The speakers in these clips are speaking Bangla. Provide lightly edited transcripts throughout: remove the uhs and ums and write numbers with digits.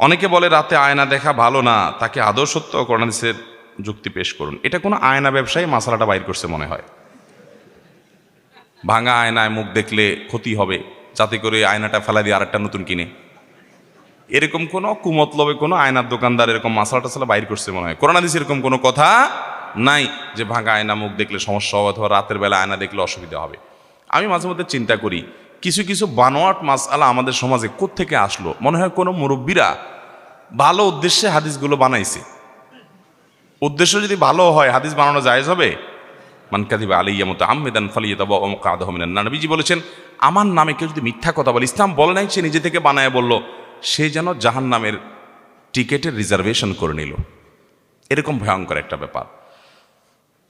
অনেকে বলে রাতে আয়না দেখা ভালো না, তাকে আদৌ সত্য কোরআন হাদিসের যুক্তি পেশ করুন। এটা কোনো আয়না ব্যবসায়ী মাসালাটা বাইর করছে মনে হয়। ভাঙা আয়নায় মুখ দেখলে ক্ষতি হবে, যাতে করে আয়নাটা ফেলা দিয়ে আরেকটা নতুন কিনে, এরকম কোনো কুমতলবে কোনো আয়নার দোকানদার এরকম মাসালা টাসালা বাইর করছে মনে হয়। কোরআন হাদিসে এরকম কোনো কথা নাই যে ভাঙা আয়না মুখ দেখলে সমস্যা হবে অথবা রাতের বেলা আয়না দেখলে অসুবিধা হবে। আমি মাঝে মধ্যে চিন্তা করি, কিছু কিছু বানোয়াট মাসআলা আমাদের সমাজে কোত্থেকে আসলো। মনে হয় কোনো মুরব্বীরা ভালো উদ্দেশ্যে হাদিসগুলো বানাইছে। উদ্দেশ্য যদি ভালো হয় হাদিস বানানো জায়েজ হবে? মান কাযিবা আলাইয়া মুতাআম্মিদান ফালিয়াতাবাওয়া মাকআদাহু মিনান নার। নবীজি বলেছেন, আমার নামে কেউ যদি মিথ্যা কথা বলে, ইসলাম বলে নাই সে নিজে থেকে বানায় বলল, সে যেন জাহান্নামের টিকেটের রিজার্ভেশন করে নিল। এরকম ভয়ঙ্কর একটা ব্যাপার।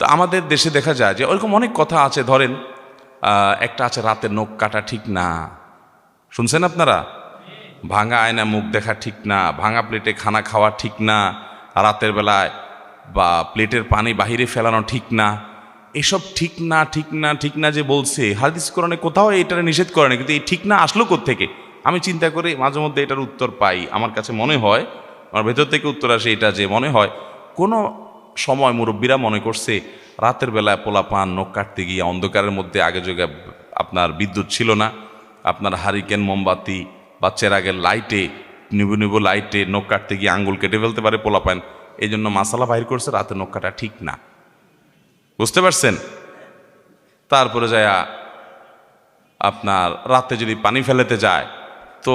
তো আমাদের দেশে দেখা যায় যে ওরকম অনেক কথা আছে। ধরেন একটা আছে রাতের নখ কাটা ঠিক না, শুনছেন আপনারা? ভাঙা আয়না মুখ দেখা ঠিক না, ভাঙা প্লেটে খানা খাওয়া ঠিক না, রাতের বেলায় বা প্লেটের পানি বাহিরে ফেলানো ঠিক না। এসব ঠিক না ঠিক না ঠিক না যে বলছে, হাদিস কোরআনে কোথাও এটারে নিষেধ করে না, কিন্তু এই ঠিক না আসলো কোত্থেকে? আমি চিন্তা করি মাঝে মধ্যে এটার উত্তর পাই। আমার কাছে মনে হয়, আমার ভেতর থেকে উত্তর আসে এটা যে মনে হয় কোনো সময় মুরব্বীরা মনে করছে রাতের বেলায় পোলাপান নখ কাটতে গিয়ে অন্ধকারের মধ্যে আগে যোগে আপনার বিদ্যুৎ ছিল না, আপনার হারিকেন মোমবাতি বা চেরাগের লাইটে নিবু নিবু লাইটে নখ কাটতে গিয়ে আঙ্গুল কেটে ফেলতে পারে পোলাপান, এই জন্য মাসালা বাহির করছে রাতে নখ কাটা ঠিক না। বুঝতে পারছেন? তারপরে যায় আপনার রাতে যদি পানি ফেলেতে যায়, তো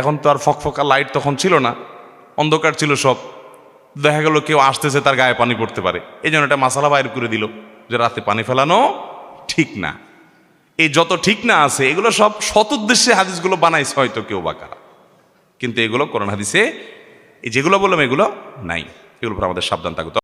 এখন তো আর ফকফকা লাইট তখন ছিল না, অন্ধকার ছিল সব, দেখা গেল কেউ আসতেছে তার গায়ে পানি পড়তে পারে, এই জন্য একটা মাসালা বাইর করে দিল যে রাতে পানি ফেলানো ঠিক না। এই যত ঠিক না আছে এগুলো সব সৎ উদ্দেশ্যে হাদিসগুলো বানাইছে হয়তো কেউ বা কারা, কিন্তু এগুলো কোরআন হাদিসে এই যেগুলো বললাম এগুলো নাই। এগুলোর উপর আমাদের সাবধান থাকতে